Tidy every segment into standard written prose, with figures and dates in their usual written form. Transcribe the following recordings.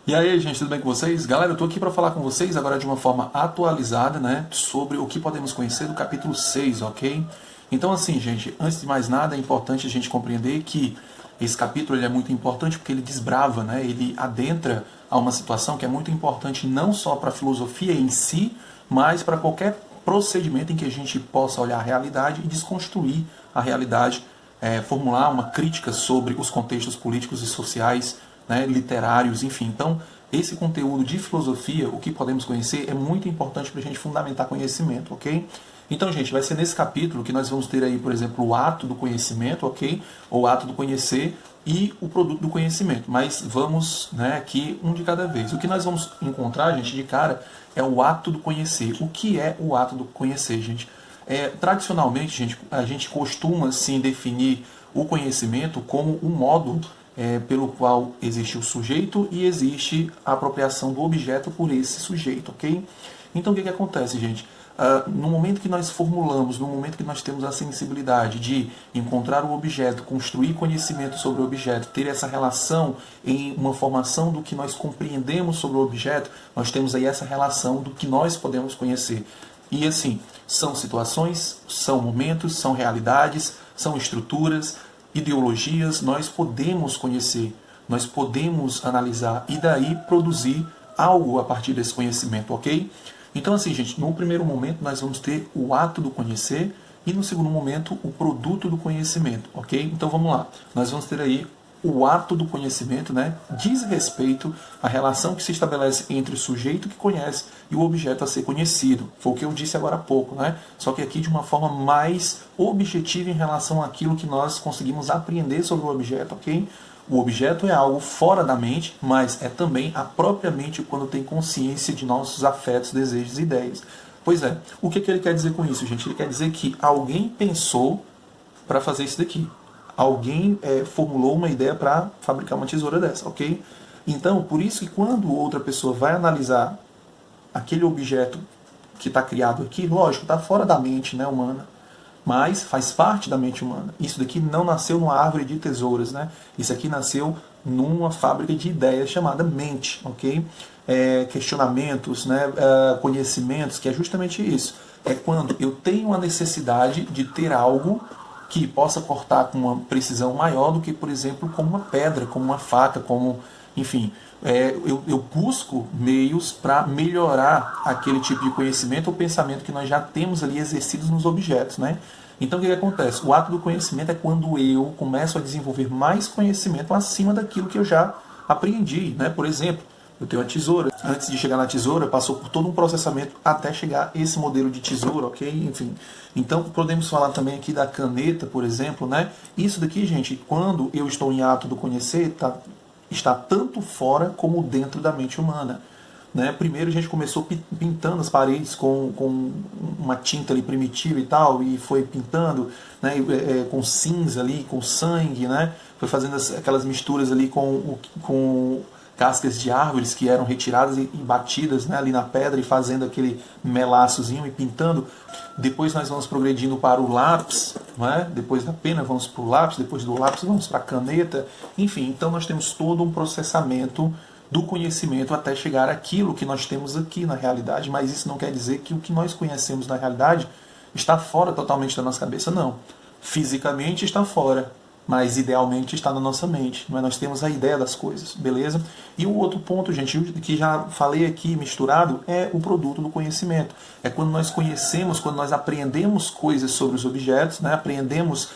E aí, gente, tudo bem com vocês? Galera, eu tô aqui para falar com vocês agora de uma forma atualizada, né, sobre o que podemos conhecer do capítulo 6, ok? Então, assim, gente, antes de mais nada, é importante a gente compreender que esse capítulo ele é muito importante porque ele desbrava, né, ele adentra a uma situação que é muito importante não só para a filosofia em si, mas para qualquer procedimento em que a gente possa olhar a realidade e desconstruir a realidade, formular uma crítica sobre os contextos políticos e sociais, né, literários, enfim. Então, esse conteúdo de filosofia, o que podemos conhecer, é muito importante para a gente fundamentar conhecimento, ok? Então, gente, vai ser nesse capítulo que nós vamos ter aí, por exemplo, o ato do conhecimento, ok? Ou o ato do conhecer e o produto do conhecimento. Mas vamos, né, aqui um de cada vez. O que nós vamos encontrar, gente, de cara, é o ato do conhecer. O que é o ato do conhecer, gente? Tradicionalmente, gente, a gente costuma, assim, definir o conhecimento como um modo pelo qual existe o sujeito e existe a apropriação do objeto por esse sujeito, ok? Então o que acontece, gente? No momento que nós formulamos, no momento que nós temos a sensibilidade de encontrar o objeto, construir conhecimento sobre o objeto, ter essa relação em uma formação do que nós compreendemos sobre o objeto, nós temos aí essa relação do que nós podemos conhecer. E assim, são situações, são momentos, são realidades, são estruturas, ideologias, nós podemos conhecer, nós podemos analisar e daí produzir algo a partir desse conhecimento, ok? Então assim, gente, no primeiro momento nós vamos ter o ato do conhecer e no segundo momento o produto do conhecimento, ok? Então vamos lá, nós vamos ter aí o ato do conhecimento, né, diz respeito à relação que se estabelece entre o sujeito que conhece e o objeto a ser conhecido. Foi o que eu disse agora há pouco, né? Só que aqui de uma forma mais objetiva em relação àquilo que nós conseguimos apreender sobre o objeto, ok? O objeto é algo fora da mente, mas é também a própria mente quando tem consciência de nossos afetos, desejos e ideias. Pois é, o que ele quer dizer com isso, gente? Ele quer dizer que alguém pensou para fazer isso daqui. Alguém formulou uma ideia para fabricar uma tesoura dessa, ok? Então, por isso que quando outra pessoa vai analisar aquele objeto que está criado aqui, lógico, está fora da mente, né, humana, mas faz parte da mente humana. Isso daqui não nasceu numa árvore de tesouras, né? Isso aqui nasceu numa fábrica de ideias chamada mente, ok? Questionamentos, né, conhecimentos, que é justamente isso. É quando eu tenho a necessidade de ter algo que possa cortar com uma precisão maior do que, por exemplo, como uma pedra, como uma faca, como, enfim, eu busco meios para melhorar aquele tipo de conhecimento ou pensamento que nós já temos ali exercidos nos objetos, né? Então o que acontece? O ato do conhecimento é quando eu começo a desenvolver mais conhecimento acima daquilo que eu já aprendi, né? Por exemplo, eu tenho a tesoura. Antes de chegar na tesoura, passou por todo um processamento até chegar esse modelo de tesoura, ok? Enfim. Então, podemos falar também aqui da caneta, por exemplo, né? Isso daqui, gente, quando eu estou em ato do conhecer, está tanto fora como dentro da mente humana. Né? Primeiro a gente começou pintando as paredes com uma tinta ali primitiva e tal, e foi pintando, né, com cinza ali, com sangue, né? Foi fazendo aquelas misturas ali com cascas de árvores que eram retiradas e batidas, né, ali na pedra e fazendo aquele melaçozinho e pintando. Depois nós vamos progredindo para o lápis, né? Depois da pena vamos para o lápis, depois do lápis vamos para a caneta. Enfim, então nós temos todo um processamento do conhecimento até chegar àquilo que nós temos aqui na realidade, mas isso não quer dizer que o que nós conhecemos na realidade está fora totalmente da nossa cabeça, não. Fisicamente está fora, mas idealmente está na nossa mente. Mas nós temos a ideia das coisas, beleza? E o outro ponto, gente, que já falei aqui misturado, é o produto do conhecimento. É quando nós conhecemos, quando nós aprendemos coisas sobre os objetos, né? Aprendemos,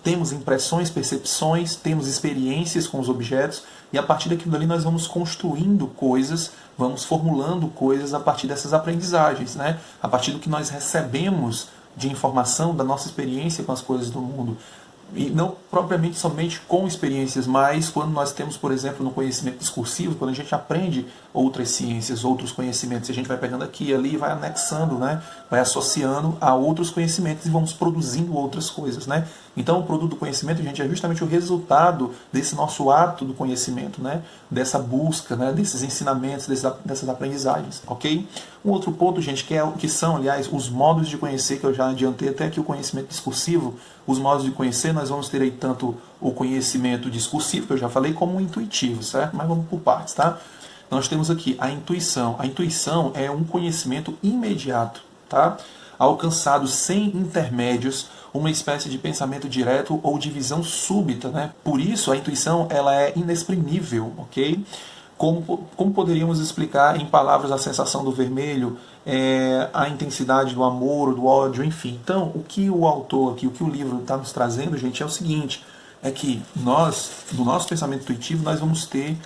temos impressões, percepções, temos experiências com os objetos, e a partir daquilo ali nós vamos construindo coisas, vamos formulando coisas a partir dessas aprendizagens, né? A partir do que nós recebemos de informação, da nossa experiência com as coisas do mundo. e não propriamente somente com experiências, mas quando nós temos, por exemplo, no conhecimento discursivo, quando a gente aprende outras ciências, outros conhecimentos, a gente vai pegando aqui e ali e vai anexando, né? Vai associando a outros conhecimentos e vamos produzindo outras coisas, né? Então o produto do conhecimento, gente, é justamente o resultado desse nosso ato do conhecimento, né? Dessa busca, né? Desses ensinamentos, dessas aprendizagens, ok? Um outro ponto, gente, que são, aliás, os modos de conhecer, que eu já adiantei até aqui o conhecimento discursivo. Os modos de conhecer, nós vamos ter aí tanto o conhecimento discursivo, que eu já falei, como o intuitivo, certo? Mas vamos por partes, tá? Nós temos aqui a intuição. A intuição é um conhecimento imediato, tá? Alcançado sem intermédios, uma espécie de pensamento direto ou de visão súbita, né? Por isso, a intuição ela é inexprimível, ok? Como poderíamos explicar em palavras a sensação do vermelho, a intensidade do amor, do ódio, enfim. Então, o que o autor aqui, o que o livro está nos trazendo, gente, é o seguinte, é que nós, no nosso pensamento intuitivo, nós vamos ter,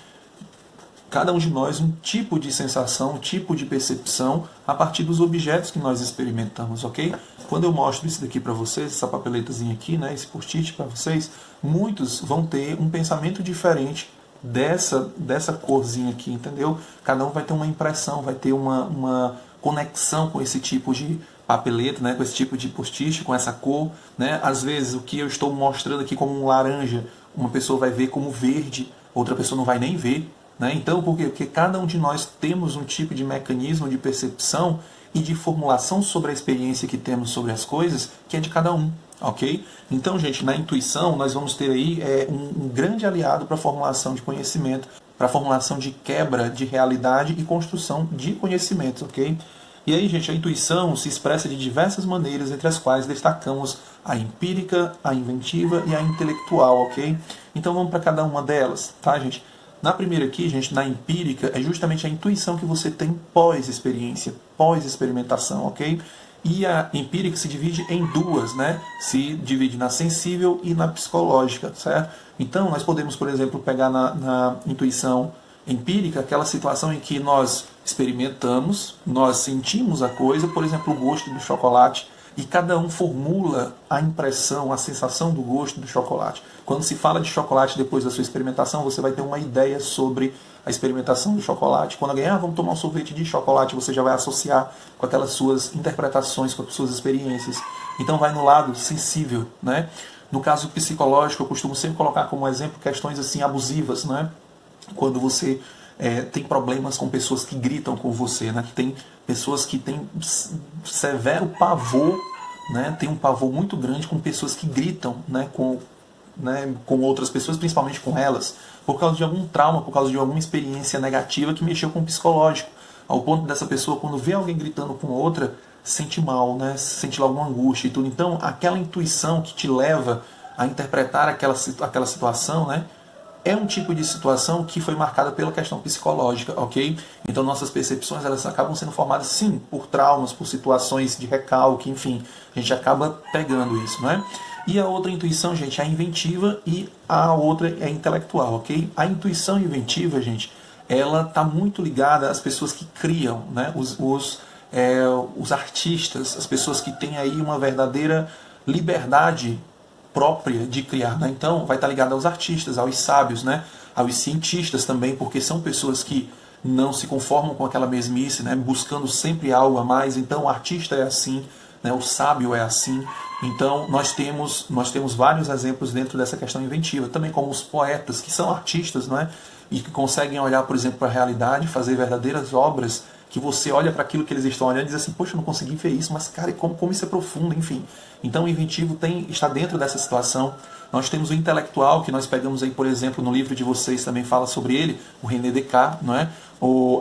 cada um de nós, um tipo de sensação, um tipo de percepção a partir dos objetos que nós experimentamos, ok? Quando eu mostro isso daqui para vocês, essa papeletazinha aqui, né, esse post-it para vocês, muitos vão ter um pensamento diferente dessa corzinha aqui, entendeu? Cada um vai ter uma impressão, vai ter uma conexão com esse tipo de papeleta, né, com esse tipo de post-it, com essa cor, né? Às vezes o que eu estou mostrando aqui como um laranja, uma pessoa vai ver como verde, outra pessoa não vai nem ver, né? Então, por quê? Porque cada um de nós temos um tipo de mecanismo de percepção e de formulação sobre a experiência que temos sobre as coisas, que é de cada um. Ok? Então, gente, na intuição nós vamos ter aí um grande aliado para a formulação de conhecimento, para a formulação de quebra de realidade e construção de conhecimentos, ok? E aí, gente, a intuição se expressa de diversas maneiras, entre as quais destacamos a empírica, a inventiva e a intelectual, ok? Então vamos para cada uma delas, tá, gente? Na primeira aqui, gente, na empírica, é justamente a intuição que você tem pós-experiência, pós-experimentação, ok? E a empírica se divide em duas, né? Se divide na sensível e na psicológica, certo? Então, nós podemos, por exemplo, pegar na intuição empírica aquela situação em que nós experimentamos, nós sentimos a coisa, por exemplo, o gosto do chocolate, e cada um formula a impressão, a sensação do gosto do chocolate. Quando se fala de chocolate depois da sua experimentação, você vai ter uma ideia sobre a experimentação do chocolate. Quando alguém, vamos tomar um sorvete de chocolate, você já vai associar com aquelas suas interpretações, com as suas experiências. Então vai no lado sensível, né? No caso psicológico, eu costumo sempre colocar como exemplo questões assim abusivas, né? Quando você tem problemas com pessoas que gritam com você, né? Que tem pessoas que têm severo pavor, né? Tem um pavor muito grande com pessoas que gritam, né? Com outras pessoas, principalmente com elas, por causa de algum trauma, por causa de alguma experiência negativa que mexeu com o psicológico, ao ponto dessa pessoa, quando vê alguém gritando com outra, sente mal, né? Sente lá alguma angústia e tudo. Então, aquela intuição que te leva a interpretar aquela situação, né? É um tipo de situação que foi marcada pela questão psicológica, ok? Então nossas percepções elas acabam sendo formadas sim por traumas, por situações de recalque, enfim, a gente acaba pegando isso, né? E a outra intuição, gente, é a inventiva e a outra é a intelectual, ok? A intuição inventiva, gente, ela está muito ligada às pessoas que criam, né? Os artistas, as pessoas que têm aí uma verdadeira liberdade própria de criar, né? Então vai estar ligado aos artistas, aos sábios, né? Aos cientistas também, porque são pessoas que não se conformam com aquela mesmice, né? Buscando sempre algo a mais. Então o artista é assim, né? O sábio é assim. Então nós temos vários exemplos dentro dessa questão inventiva, também como os poetas que são artistas, né? E que conseguem olhar, por exemplo, para a realidade, fazer verdadeiras obras que você olha para aquilo que eles estão olhando e diz assim, poxa, eu não consegui ver isso, mas cara, como isso é profundo, enfim. Então o inventivo está dentro dessa situação. Nós temos o intelectual, que nós pegamos aí, por exemplo, no livro de vocês também fala sobre ele, o René Descartes, não é?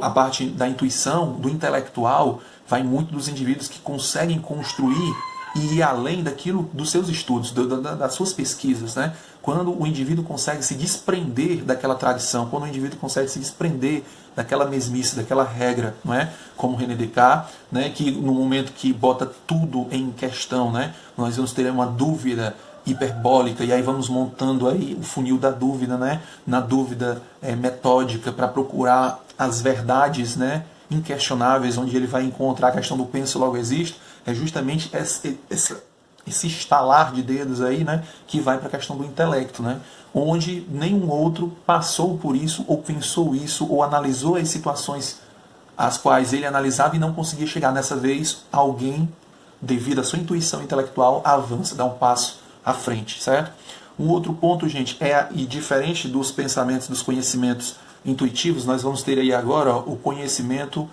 A parte da intuição, do intelectual, vai muito dos indivíduos que conseguem construir e ir além daquilo dos seus estudos, das suas pesquisas, né? Quando o indivíduo consegue se desprender daquela tradição, quando o indivíduo consegue se desprender daquela mesmice, daquela regra, não é? Como René Descartes, né? Que no momento que bota tudo em questão, né? Nós vamos ter uma dúvida hiperbólica e aí vamos montando aí o funil da dúvida, né? Na dúvida metódica para procurar as verdades, né? Inquestionáveis, onde ele vai encontrar a questão do penso logo existo, é justamente esse estalar de dedos aí, né, que vai para a questão do intelecto, né, onde nenhum outro passou por isso, ou pensou isso, ou analisou as situações as quais ele analisava e não conseguia chegar. Nessa vez, alguém, devido à sua intuição intelectual, avança, dá um passo à frente, certo? Um outro ponto, gente, e diferente dos pensamentos, dos conhecimentos intuitivos, nós vamos ter aí agora, ó, o conhecimento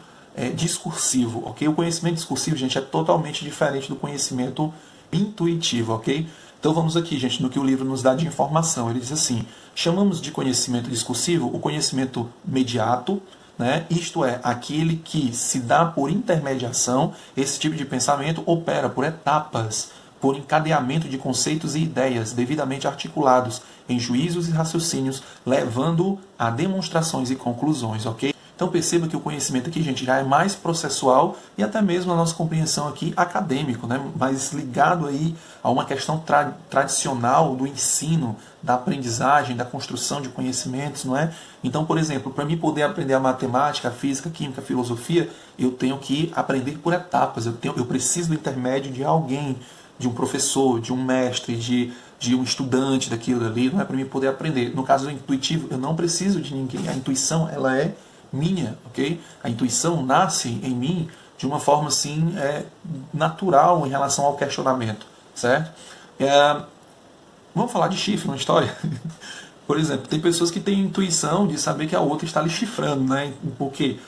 discursivo, ok? O conhecimento discursivo, gente, é totalmente diferente do conhecimento intuitivo, ok? Então vamos aqui, gente, no que o livro nos dá de informação. Ele diz assim: chamamos de conhecimento discursivo o conhecimento mediato, né? Isto é, aquele que se dá por intermediação. Esse tipo de pensamento opera por etapas, por encadeamento de conceitos e ideias devidamente articulados em juízos e raciocínios, levando a demonstrações e conclusões, ok? Então perceba que o conhecimento aqui, gente, já é mais processual e até mesmo a nossa compreensão aqui acadêmico, né? Mais ligado aí a uma questão tradicional do ensino, da aprendizagem, da construção de conhecimentos, não é? Então, por exemplo, para mim poder aprender a matemática, a física, a química, a filosofia, eu tenho que aprender por etapas, eu preciso do intermédio de alguém, de um professor, de um mestre, de um estudante daquilo ali, não é, para mim poder aprender. No caso do intuitivo, eu não preciso de ninguém, a intuição, ela é minha, ok? A intuição nasce em mim de uma forma assim natural em relação ao questionamento, certo? Vamos falar de chifre, uma história. Por exemplo, tem pessoas que têm intuição de saber que a outra está lhe chifrando, né? Porque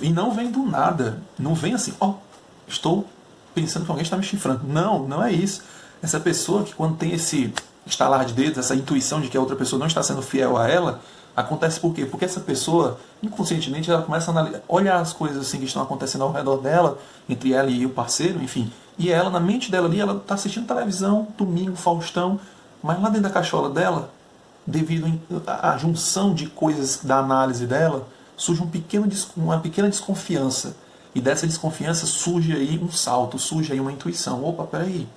e não vem do nada, não vem assim, ó, estou pensando que alguém está me chifrando. Não, não é isso. Essa pessoa que quando tem esse estalar de dedos, essa intuição de que a outra pessoa não está sendo fiel a ela, acontece por quê? Porque essa pessoa, inconscientemente, ela começa a analisar, olhar as coisas assim que estão acontecendo ao redor dela, entre ela e o parceiro, enfim. E ela, na mente dela ali, ela está assistindo televisão, domingo, Faustão, mas lá dentro da cachola dela, devido à junção de coisas da análise dela, surge uma pequena desconfiança. E dessa desconfiança surge aí um salto, surge aí uma intuição. Opa, peraí.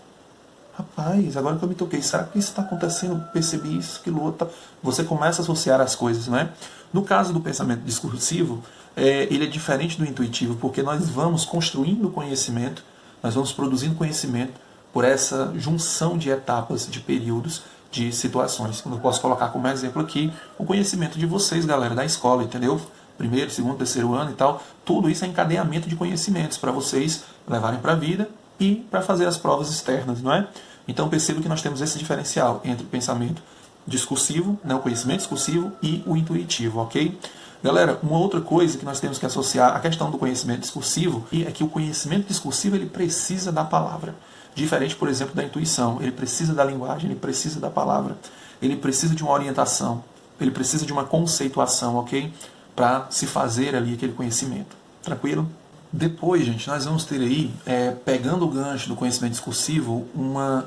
Rapaz, agora que eu me toquei, será que isso está acontecendo? Percebi isso, que luta. Você começa a associar as coisas, né? No caso do pensamento discursivo, ele é diferente do intuitivo, porque nós vamos construindo conhecimento, nós vamos produzindo conhecimento por essa junção de etapas, de períodos, de situações. Eu posso colocar como exemplo aqui o conhecimento de vocês, galera, da escola, entendeu? Primeiro, segundo, terceiro ano e tal. Tudo isso é encadeamento de conhecimentos para vocês levarem para a vida e para fazer as provas externas, não é? Então perceba que nós temos esse diferencial entre o pensamento discursivo, né, o conhecimento discursivo e o intuitivo, ok? Galera, uma outra coisa que nós temos que associar à questão do conhecimento discursivo é que o conhecimento discursivo ele precisa da palavra. Diferente, por exemplo, da intuição. Ele precisa da linguagem, ele precisa da palavra. Ele precisa de uma orientação, ele precisa de uma conceituação, ok? Para se fazer ali aquele conhecimento. Tranquilo? Depois, gente, nós vamos ter aí, pegando o gancho do conhecimento discursivo, um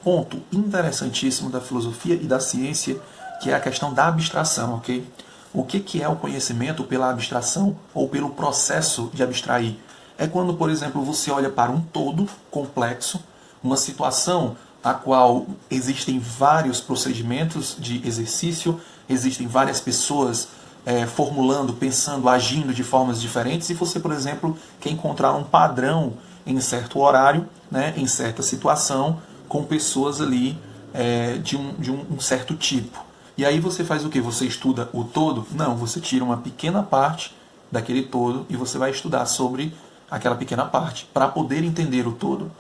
ponto interessantíssimo da filosofia e da ciência, que é a questão da abstração, ok? O que é o conhecimento pela abstração ou pelo processo de abstrair? É quando, por exemplo, você olha para um todo complexo, uma situação a qual existem vários procedimentos de exercício, existem várias pessoas formulando, pensando, agindo de formas diferentes, e você, por exemplo, quer encontrar um padrão em certo horário, né, em certa situação, com pessoas ali de um certo tipo. E aí você faz o quê? Você estuda o todo? Não, você tira uma pequena parte daquele todo e você vai estudar sobre aquela pequena parte, para poder entender o todo.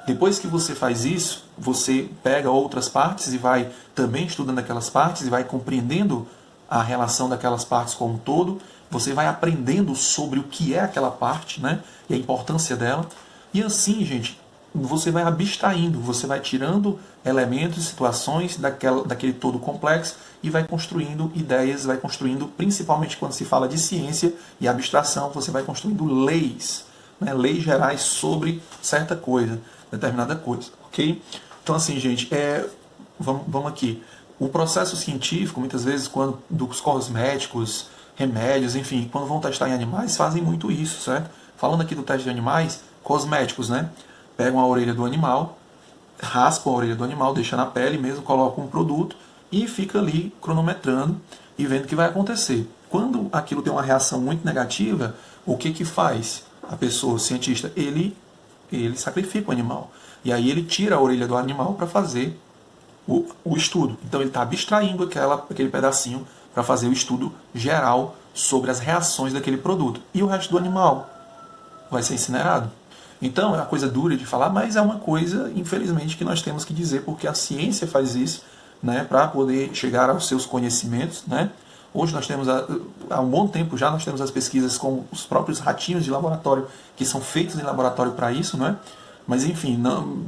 Depois que você faz isso, você pega outras partes e vai também estudando aquelas partes e vai compreendendo a relação daquelas partes com o todo, você vai aprendendo sobre o que é aquela parte, né, e a importância dela. E assim, gente, você vai abstraindo, você vai tirando elementos, situações daquele todo complexo e vai construindo ideias, vai construindo, principalmente quando se fala de ciência e abstração, você vai construindo leis, né, leis gerais sobre certa coisa, determinada coisa, ok? Então assim, gente, vamos aqui. O processo científico, muitas vezes, quando dos cosméticos, remédios, enfim, quando vão testar em animais, fazem muito isso, certo? Falando aqui do teste de animais, cosméticos, né? Pegam a orelha do animal, raspam a orelha do animal, deixam na pele mesmo, colocam um produto e fica ali cronometrando e vendo o que vai acontecer. Quando aquilo tem uma reação muito negativa, o que faz a pessoa, o cientista? Ele sacrifica o animal. E aí ele tira a orelha do animal para fazer o estudo. Então ele está abstraindo aquele pedacinho para fazer o estudo geral sobre as reações daquele produto. E o resto do animal vai ser incinerado. Então é uma coisa dura de falar, mas é uma coisa, infelizmente, que nós temos que dizer, porque a ciência faz isso, né, para poder chegar aos seus conhecimentos, né? Hoje nós temos, há um bom tempo já, nós temos as pesquisas com os próprios ratinhos de laboratório, que são feitos em laboratório para isso, né? Mas enfim,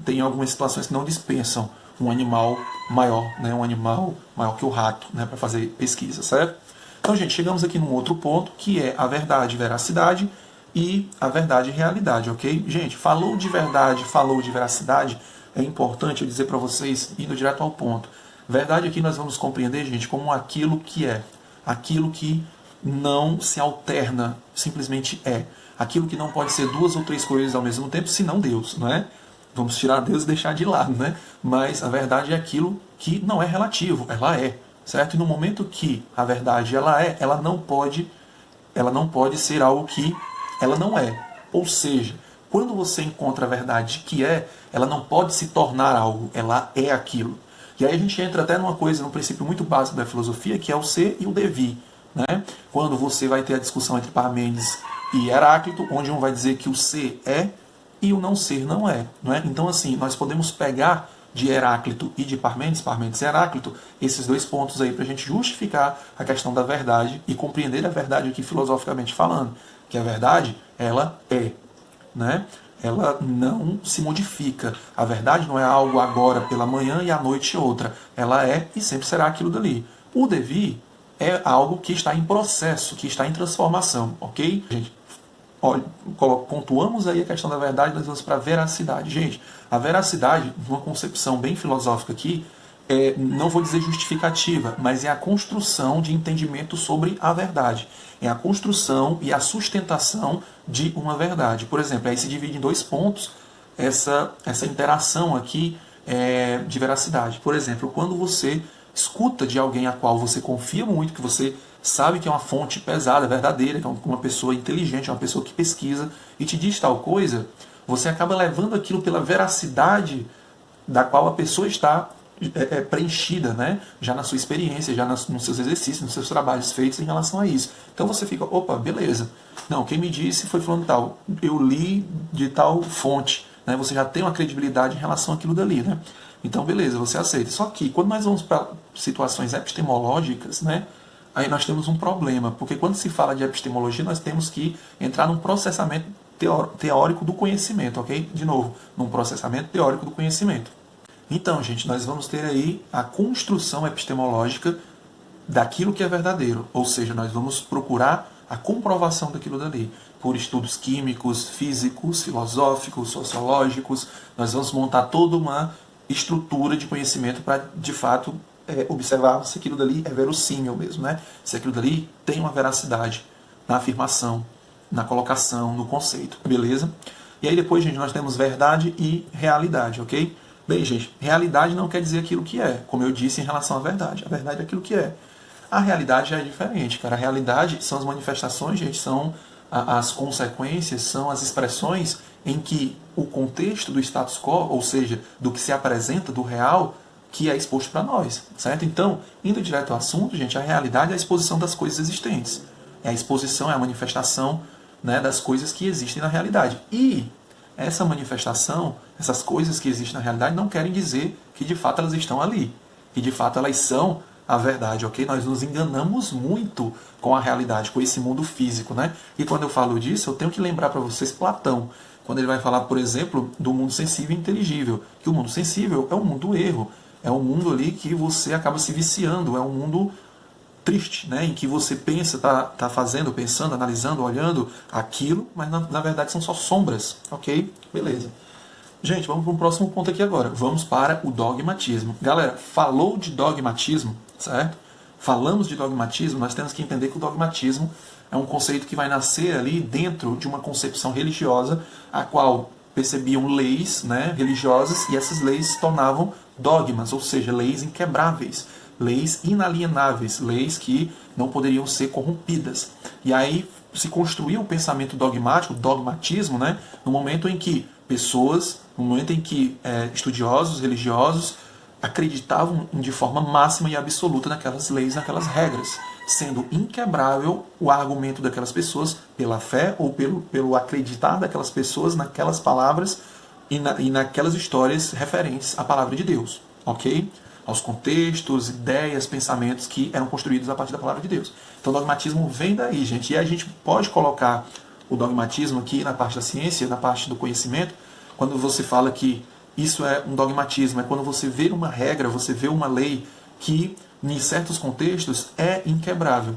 tem algumas situações que não dispensam um animal maior, né? Um animal maior que o rato, né? Para fazer pesquisa, certo? Então, gente, chegamos aqui num outro ponto, que é a verdade e veracidade e a verdade e realidade, ok? Gente, falou de verdade, falou de veracidade, é importante eu dizer para vocês, indo direto ao ponto. Verdade aqui nós vamos compreender, gente, como aquilo que é. Aquilo que não se alterna, simplesmente é. Aquilo que não pode ser duas ou três coisas ao mesmo tempo, senão Deus, não é? Vamos tirar Deus e deixar de lado, né? Mas a verdade é aquilo que não é relativo, ela é, certo? E no momento que a verdade ela não pode ser algo que ela não é. Ou seja, quando você encontra a verdade que é, ela não pode se tornar algo, ela é aquilo. E aí a gente entra até num princípio muito básico da filosofia, que é o ser e o devir, né? Quando você vai ter a discussão entre Parmênides e Heráclito, onde um vai dizer que o ser é e o não ser não é, não é? Então, assim, nós podemos pegar de Heráclito e de Parmênides e Heráclito, esses dois pontos aí para a gente justificar a questão da verdade e compreender a verdade aqui filosoficamente falando, que a verdade, ela é, né? Ela não se modifica. A verdade não é algo agora pela manhã e à noite outra. Ela é e sempre será aquilo dali. O devir é algo que está em processo, que está em transformação, ok? Gente, olha, pontuamos aí a questão da verdade, nós vamos para a veracidade. Gente, a veracidade, numa concepção bem filosófica aqui, não vou dizer justificativa, mas é a construção de entendimento sobre a verdade. É a construção e a sustentação de uma verdade. Por exemplo, aí se divide em dois pontos essa interação aqui de veracidade. Por exemplo, quando você escuta de alguém a qual você confia muito, que você sabe que é uma fonte pesada, verdadeira, que é uma pessoa inteligente, uma pessoa que pesquisa e te diz tal coisa, você acaba levando aquilo pela veracidade da qual a pessoa está preenchida, né? Já na sua experiência, já nos seus exercícios, nos seus trabalhos feitos em relação a isso. Então você fica, opa, beleza. Não, quem me disse foi falando tal. Eu li de tal fonte. Né? Você já tem uma credibilidade em relação àquilo dali, né? Então, beleza, você aceita. Só que quando nós vamos para situações epistemológicas, né? Aí nós temos um problema, porque quando se fala de epistemologia, nós temos que entrar num processamento teórico do conhecimento, ok? De novo, num processamento teórico do conhecimento. Então, gente, nós vamos ter aí a construção epistemológica daquilo que é verdadeiro, ou seja, nós vamos procurar a comprovação daquilo dali, por estudos químicos, físicos, filosóficos, sociológicos, nós vamos montar toda uma estrutura de conhecimento para, de fato, observar se aquilo dali é verossímil mesmo, né? Se aquilo dali tem uma veracidade na afirmação, na colocação, no conceito, beleza? E aí depois, gente, nós temos verdade e realidade, ok? Bem, gente, realidade não quer dizer aquilo que é, como eu disse em relação à verdade. A verdade é aquilo que é. A realidade já é diferente, cara. A realidade são as manifestações, gente, são as consequências, são as expressões em que o contexto do status quo, ou seja, do que se apresenta, do real, que é exposto para nós, certo? Então, indo direto ao assunto, gente, a realidade é a exposição das coisas existentes. É a exposição, é a manifestação, né, das coisas que existem na realidade. E essa manifestação, essas coisas que existem na realidade, não querem dizer que de fato elas estão ali. Que de fato elas são a verdade, ok? Nós nos enganamos muito com a realidade, com esse mundo físico, né? E quando eu falo disso, eu tenho que lembrar para vocês Platão, quando ele vai falar, por exemplo, do mundo sensível e inteligível. Que o mundo sensível é um mundo do erro, é um mundo ali que você acaba se viciando, é um mundo triste, né? Em que você pensa, tá fazendo, pensando, analisando, olhando aquilo, mas na verdade são só sombras, ok? Beleza. Gente, vamos para um próximo ponto aqui agora. Vamos para o dogmatismo. Galera, falou de dogmatismo, certo? Falamos de dogmatismo, nós temos que entender que o dogmatismo é um conceito que vai nascer ali dentro de uma concepção religiosa, a qual percebiam leis, né, religiosas, e essas leis se tornavam dogmas, ou seja, leis inquebráveis, leis inalienáveis, leis que não poderiam ser corrompidas. E aí se construiu o pensamento dogmático, o dogmatismo, né, no momento em que pessoas, no momento em que estudiosos, religiosos, acreditavam de forma máxima e absoluta naquelas leis, naquelas regras, sendo inquebrável o argumento daquelas pessoas pela fé ou pelo acreditar daquelas pessoas naquelas palavras e naquelas histórias referentes à palavra de Deus, ok? Aos contextos, ideias, pensamentos que eram construídos a partir da palavra de Deus. Então o dogmatismo vem daí, gente. E a gente pode colocar o dogmatismo aqui na parte da ciência, na parte do conhecimento, quando você fala que isso é um dogmatismo, é quando você vê uma regra, você vê uma lei que, em certos contextos, é inquebrável.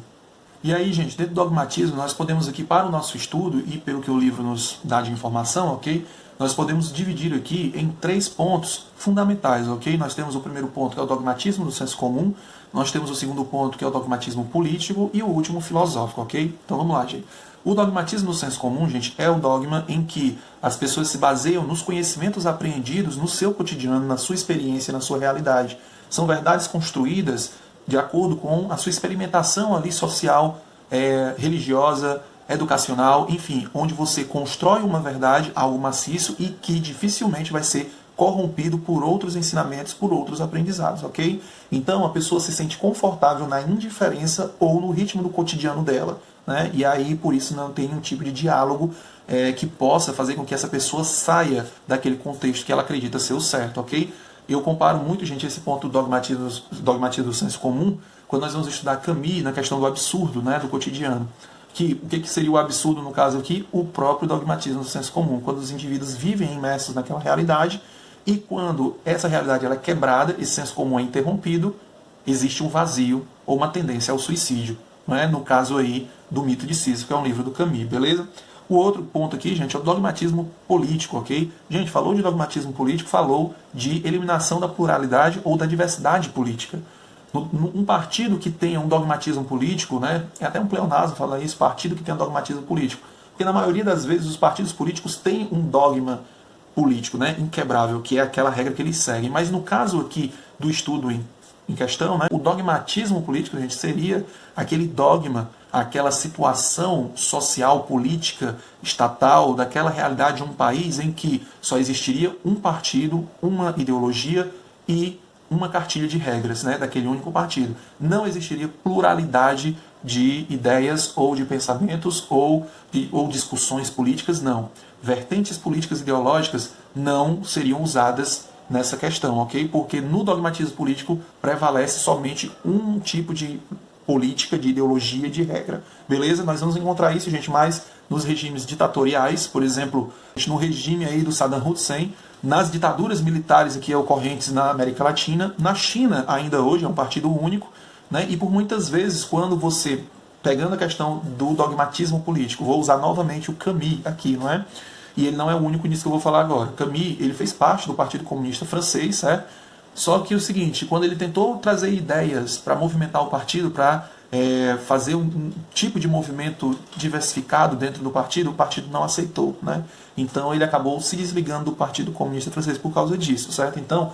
E aí, gente, dentro do dogmatismo, nós podemos aqui, para o nosso estudo, e pelo que o livro nos dá de informação, ok? Nós podemos dividir aqui em 3 pontos fundamentais, ok? Nós temos o primeiro ponto, que é o dogmatismo do senso comum, nós temos o segundo ponto, que é o dogmatismo político, e o último, filosófico, ok? Então vamos lá, gente. O dogmatismo do senso comum, gente, é o dogma em que as pessoas se baseiam nos conhecimentos apreendidos no seu cotidiano, na sua experiência, na sua realidade. São verdades construídas de acordo com a sua experimentação ali social, religiosa, educacional, enfim, onde você constrói uma verdade, algo maciço e que dificilmente vai ser corrompido por outros ensinamentos, por outros aprendizados, ok? Então a pessoa se sente confortável na indiferença ou no ritmo do cotidiano dela, né? E aí por isso não tem um tipo de diálogo que possa fazer com que essa pessoa saia daquele contexto que ela acredita ser o certo, ok? Eu comparo muito, gente, esse ponto do dogmatismo do senso comum quando nós vamos estudar Camus na questão do absurdo, né, do cotidiano. O que seria o absurdo, no caso aqui? O próprio dogmatismo do senso comum, quando os indivíduos vivem imersos naquela realidade e quando essa realidade ela é quebrada, esse senso comum é interrompido, existe um vazio ou uma tendência ao suicídio, né? No caso aí do Mito de Sísifo, que é um livro do Camus, beleza? O outro ponto aqui, gente, é o dogmatismo político, ok? Gente, falou de dogmatismo político, falou de eliminação da pluralidade ou da diversidade política. Um partido que tenha um dogmatismo político, né, é até um pleonasmo falar isso, partido que tenha um dogmatismo político, porque na maioria das vezes os partidos políticos têm um dogma político, né, inquebrável, que é aquela regra que eles seguem, mas no caso aqui do estudo em questão, né, o dogmatismo político, gente, seria aquele dogma, aquela situação social, política, estatal, daquela realidade de um país em que só existiria um partido, uma ideologia e uma cartilha de regras, né, daquele único partido. Não existiria pluralidade de ideias ou de pensamentos ou discussões políticas, não. Vertentes políticas ideológicas não seriam usadas nessa questão, ok? Porque no dogmatismo político prevalece somente um tipo de política, de ideologia, de regra. Beleza? Nós vamos encontrar isso, gente, mais nos regimes ditatoriais, por exemplo, no regime aí do Saddam Hussein, nas ditaduras militares aqui ocorrentes na América Latina, na China ainda hoje é um partido único, né? E por muitas vezes quando você, pegando a questão do dogmatismo político, vou usar novamente o Camus aqui, não é? E ele não é o único nisso que eu vou falar agora. Camus, ele fez parte do Partido Comunista Francês, certo? Só que o seguinte, quando ele tentou trazer ideias para movimentar o partido, para fazer um tipo de movimento diversificado dentro do partido, o partido não aceitou, né? Então ele acabou se desligando do Partido Comunista Francês por causa disso, certo? Então,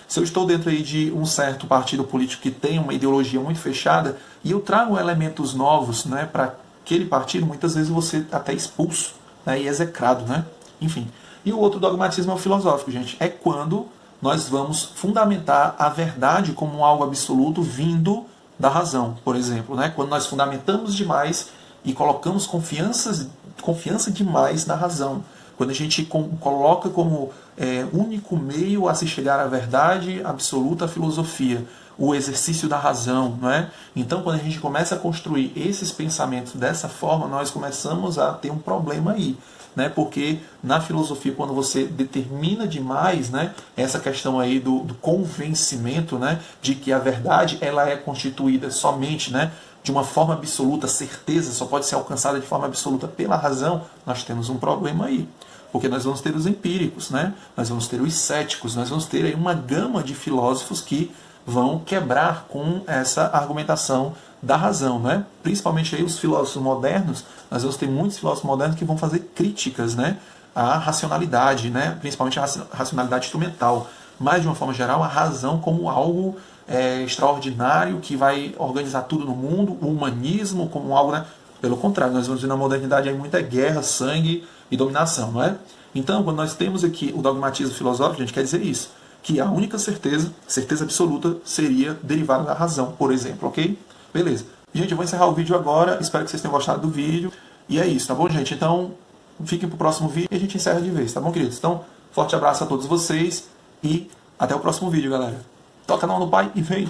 se eu estou dentro aí de um certo partido político que tem uma ideologia muito fechada e eu trago elementos novos, né, para aquele partido, muitas vezes você até expulso, né, e execrado, né? Enfim. E o outro dogmatismo é o filosófico, gente. É quando nós vamos fundamentar a verdade como algo absoluto vindo da razão, por exemplo, né? Quando nós fundamentamos demais e colocamos confiança demais na razão. Quando a gente coloca como único meio a se chegar à verdade absoluta a filosofia, o exercício da razão, não é? Então, quando a gente começa a construir esses pensamentos dessa forma, nós começamos a ter um problema aí, né? Porque na filosofia, quando você determina demais, né, essa questão aí do convencimento, né, de que a verdade ela é constituída somente, né, de uma forma absoluta, certeza só pode ser alcançada de forma absoluta pela razão, nós temos um problema aí. Porque nós vamos ter os empíricos, né? Nós vamos ter os céticos, nós vamos ter aí uma gama de filósofos que vão quebrar com essa argumentação da razão, né? Principalmente aí os filósofos modernos, nós vamos ter muitos filósofos modernos que vão fazer críticas, né, à racionalidade, né? Principalmente à racionalidade instrumental, mas de uma forma geral a razão como algo extraordinário que vai organizar tudo no mundo, o humanismo como algo, né? Pelo contrário, nós vamos ver na modernidade aí muita guerra, sangue e dominação, não é? Então, quando nós temos aqui o dogmatismo filosófico, a gente quer dizer isso, que a única certeza, certeza absoluta, seria derivada da razão, por exemplo, ok? Beleza. Gente, eu vou encerrar o vídeo agora, espero que vocês tenham gostado do vídeo, e é isso, tá bom, gente? Então, fiquem pro próximo vídeo e a gente encerra de vez, tá bom, queridos? Então, forte abraço a todos vocês e até o próximo vídeo, galera. Toca a mão no Pai e vem!